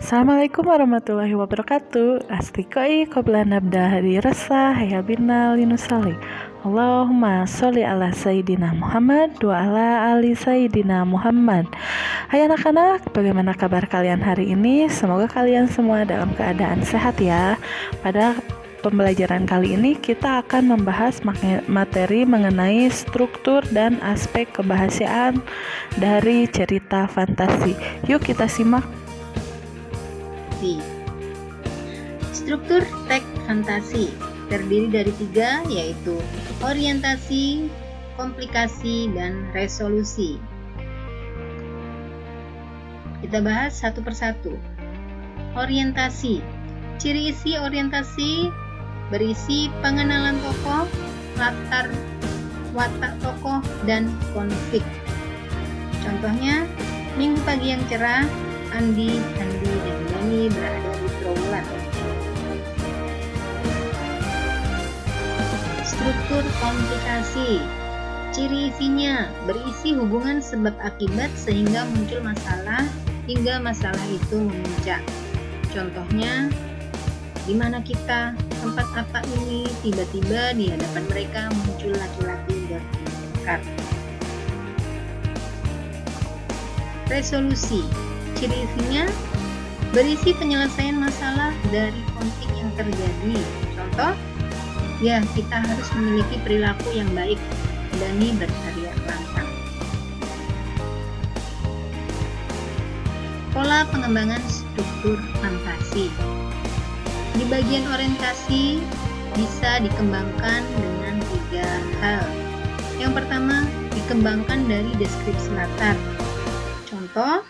Assalamualaikum warahmatullahi wabarakatuh. Astikoi qabla nabda hari rasa hayya binal linusali. Allahumma sholli ala sayyidina Muhammad wa ala ali sayyidina Muhammad. Hai anak-anak, bagaimana kabar kalian hari ini? Semoga kalian semua dalam keadaan sehat ya. Pada pembelajaran kali ini kita akan membahas materi mengenai struktur dan aspek kebahasaan dari cerita fantasi. Yuk kita simak. Struktur teks fantasi terdiri dari 3, yaitu orientasi, komplikasi, dan resolusi. Kita bahas satu persatu. Orientasi. Ciri isi orientasi berisi pengenalan tokoh, latar, watak tokoh, dan konflik. Contohnya, minggu pagi yang cerah, Andi, dan Dani berada di trawulan. Struktur komplikasi. Ciri isinya berisi hubungan sebab akibat sehingga muncul masalah hingga masalah itu memuncak. Contohnya, di mana kita, tempat apa ini, tiba-tiba di hadapan mereka muncul laki-laki bertingkat. Resolusi. Ciri isinya berisi penyelesaian masalah dari konflik yang terjadi. Contoh, ya kita harus memiliki perilaku yang baik. Dani berteriak lantang. Pola pengembangan struktur fantasi. Di bagian orientasi bisa dikembangkan dengan 3 hal. Yang pertama, dikembangkan dari deskripsi latar. Contoh,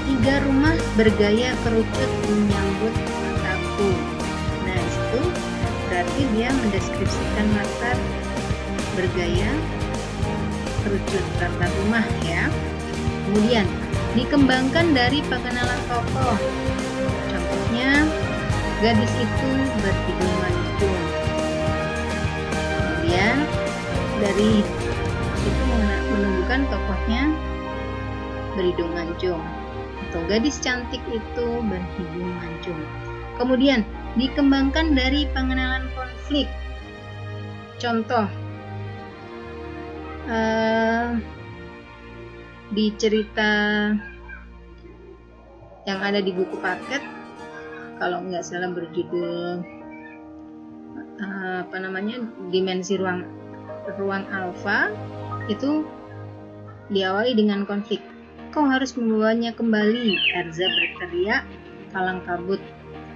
3 rumah bergaya kerucut menyambut mataku. Nah, itu berarti dia mendeskripsikan latar bergaya kerucut latar rumah ya. Kemudian, dikembangkan dari pengenalan tokoh. Contohnya, gadis itu berhidung mancung. Kemudian, dari itu menunjukkan tokohnya berhidung mancung. Atau gadis cantik itu berhidung mancung. Kemudian dikembangkan dari pengenalan konflik. Contoh, di cerita yang ada di buku paket, kalau nggak salah berjudul dimensi ruang alfa, itu diawali dengan konflik. Kau harus membawanya kembali. Erza berteriak, kalang kabut.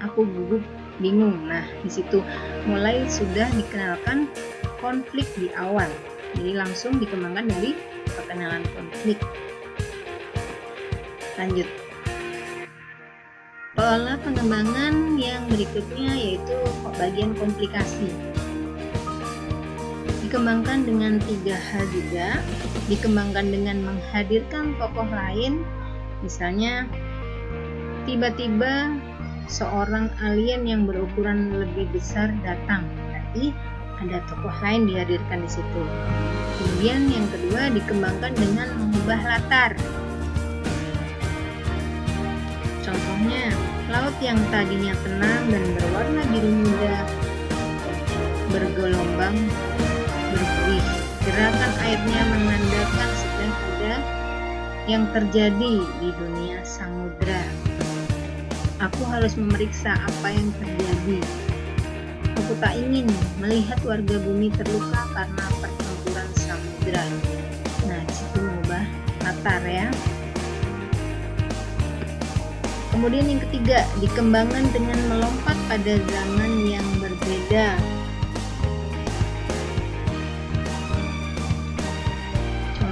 Aku gugup, bingung. Nah, di situ mulai sudah dikenalkan konflik di awal. Jadi langsung dikembangkan dari perkenalan konflik. Lanjut. Pola pengembangan yang berikutnya yaitu bagian komplikasi. Dikembangkan dengan 3 hal juga. Dikembangkan dengan menghadirkan tokoh lain, misalnya tiba-tiba seorang alien yang berukuran lebih besar datang, berarti ada tokoh lain dihadirkan di situ. Kemudian yang kedua dikembangkan dengan mengubah latar. Contohnya, laut yang tadinya tenang dan berwarna biru muda bergelombang berbuih. Gerakan airnya menandakan sedang ada yang terjadi di dunia samudra. Aku harus memeriksa apa yang terjadi. Aku tak ingin melihat warga bumi terluka karena pertempuran samudra. Nah, disitu mengubah latar ya. Kemudian yang ketiga, dikembangkan dengan melompat pada zaman yang berbeda.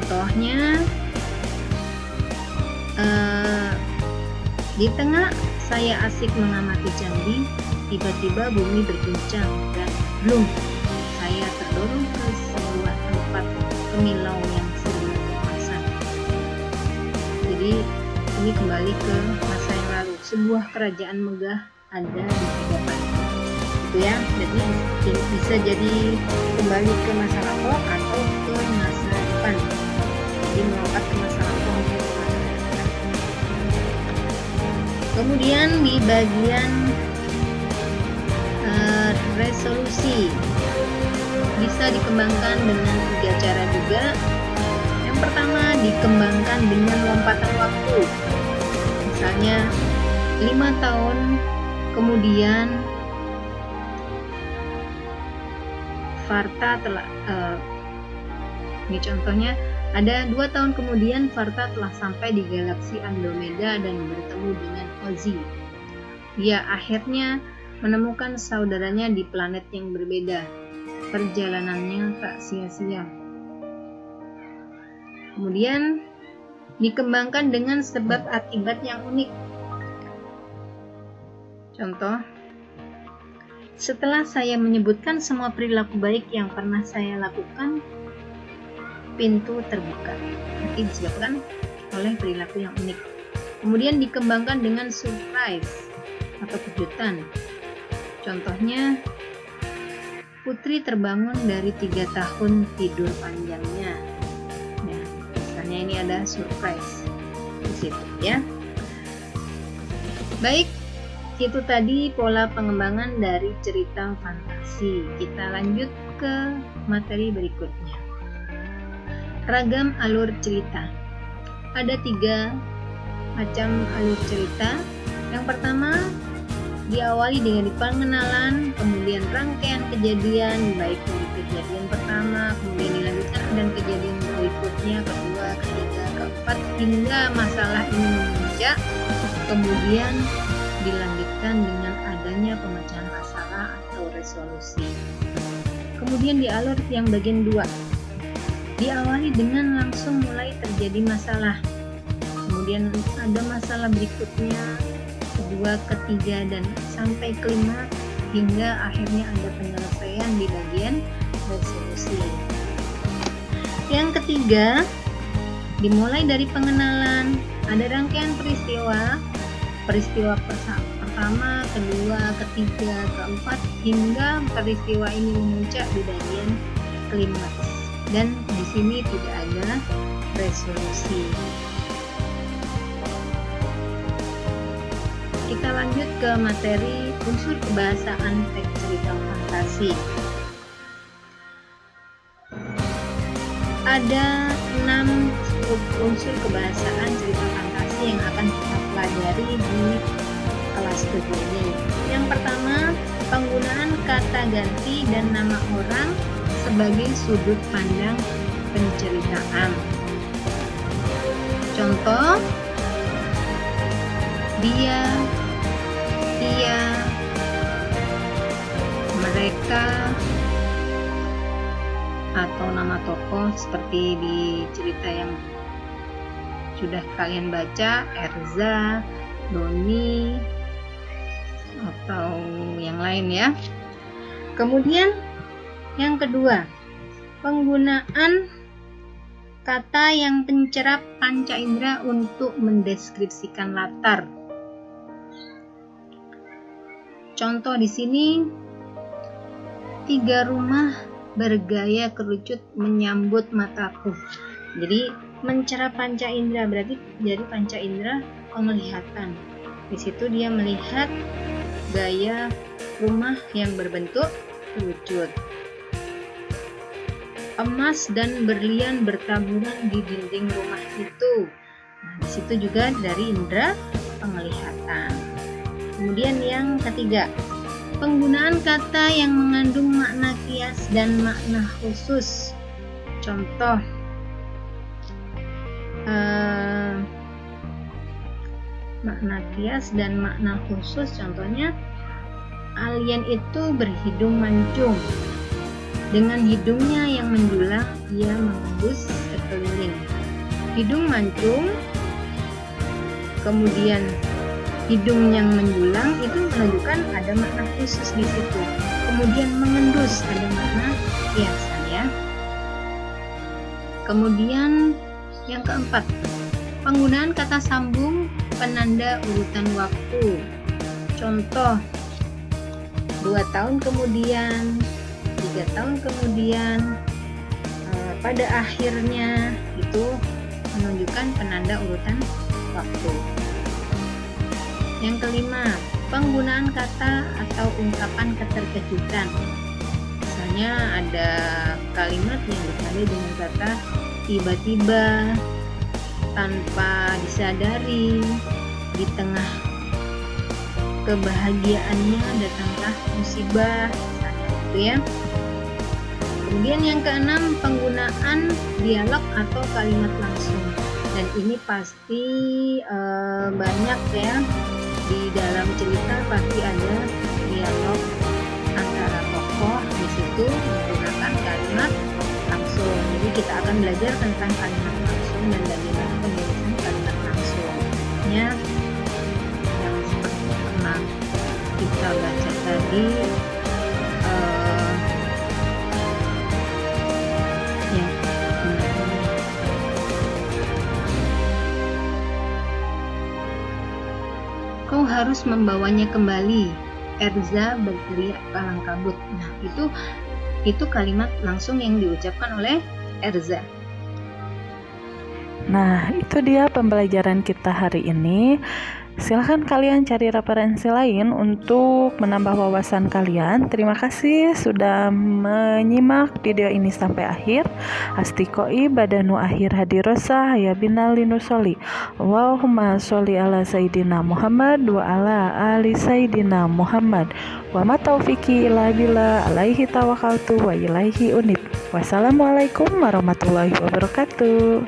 Contohnya, di tengah saya asik mengamati candi, tiba-tiba bumi berguncang dan blum, saya terdorong ke sebuah tempat kemilau yang sedang kemasan. Jadi ini kembali ke masa yang lalu. Sebuah kerajaan megah ada di hadapan. Gitu ya. Jadi bisa jadi kembali ke masa lalu atau ke masa depan. Jadi melompat ke masa lampau menuju ke masa depan. Kemudian di bagian resolusi bisa dikembangkan dengan 3 cara juga. Yang pertama, dikembangkan dengan lompatan waktu. Misalnya 5 tahun kemudian Varta telah ini contohnya, ada 2 tahun kemudian Varta telah sampai di galaksi Andromeda dan bertemu dengan Ozzy. Dia akhirnya menemukan saudaranya di planet yang berbeda. Perjalanannya tak sia-sia. Kemudian dikembangkan dengan sebab akibat yang unik. Contoh, setelah saya menyebutkan semua perilaku baik yang pernah saya lakukan, pintu terbuka. Nanti disebabkan oleh perilaku yang unik. Kemudian dikembangkan dengan surprise atau kejutan. Contohnya, Putri terbangun dari 3 tahun tidur panjangnya. Nah, misalnya ini ada surprise di situ ya. Baik, itu tadi pola pengembangan dari cerita fantasi. Kita lanjut ke materi berikutnya. Ragam alur cerita. Ada 3 macam alur cerita. Yang pertama, diawali dengan pengenalan, kemudian rangkaian kejadian, baik dari kejadian pertama, kemudian dilanjutkan dan kejadian berikutnya, kedua, ketiga, keempat, hingga masalah ini memuncak, kemudian dilanjutkan dengan adanya pemecahan masalah atau resolusi. Kemudian di alur yang bagian 2, diawali dengan langsung mulai terjadi masalah, kemudian ada masalah berikutnya, kedua, ketiga, dan sampai kelima, hingga akhirnya ada penyelesaian di bagian resolusi. Yang ketiga, dimulai dari pengenalan, ada rangkaian peristiwa pertama, kedua, ketiga, keempat, hingga peristiwa ini memuncak di bagian klimaks. Dan di sini tidak ada resolusi. Kita lanjut ke materi unsur kebahasaan teks cerita fantasi. Ada 6 unsur kebahasaan cerita fantasi yang akan kita pelajari di kelas 7 ini. Yang pertama, penggunaan kata ganti dan nama orang sebagai sudut pandang penceritaan. Contoh, dia, ia, mereka, atau nama tokoh seperti di cerita yang sudah kalian baca, Erza, Doni, atau yang lain ya. Kemudian yang kedua, penggunaan kata yang pencerap panca indera untuk mendeskripsikan latar. Contoh di sini, 3 rumah bergaya kerucut menyambut mataku. Jadi mencerap panca indera berarti jadi panca indera penglihatan. Di situ dia melihat gaya rumah yang berbentuk kerucut. Emas dan berlian bertaburan di dinding rumah itu. Nah, di situ juga dari indera penglihatan. Kemudian yang ketiga, penggunaan kata yang mengandung makna kias dan makna khusus. Contoh, makna kias dan makna khusus, contohnya alien itu berhidung mancung. Dengan hidungnya yang menjulang, ia mengendus sekeliling. Hidung mancung, kemudian hidung yang menjulang itu menunjukkan ada makna khusus di situ. Kemudian mengendus ada makna kiasan ya. Kemudian yang keempat, penggunaan kata sambung penanda urutan waktu. Contoh, 2 tahun kemudian, 3 tahun kemudian, pada akhirnya itu menunjukkan penanda urutan waktu. Yang kelima, penggunaan kata atau ungkapan keterkejutan. Misalnya ada kalimat yang dimulai dengan kata tiba-tiba, tanpa disadari, di tengah kebahagiaannya datanglah musibah, misalnya gitu ya. Kemudian yang keenam, penggunaan dialog atau kalimat langsung. Dan ini pasti banyak ya, di dalam cerita pasti ada dialog antara tokoh, di situ menggunakan kalimat langsung. Jadi kita akan belajar tentang kalimat langsung dan bagaimana penulisan kalimat langsung. Ya, yang seperti pernah kita baca tadi, kau harus membawanya kembali. Erza berteriak kalang kabut. Nah, itu kalimat langsung yang diucapkan oleh Erza. Nah, itu dia pembelajaran kita hari ini. Silahkan kalian cari referensi lain untuk menambah wawasan kalian. Terima kasih sudah menyimak video ini sampai akhir. Astiqoi badanu akhir hadirosa ya binal linusoli. Allahumma sholli ala sayyidina Muhammad wa ala ali sayyidina Muhammad. Wa ma taufiqi illa billah alaihi tawakkaltu wa ilaihi unib. Wassalamualaikum warahmatullahi wabarakatuh.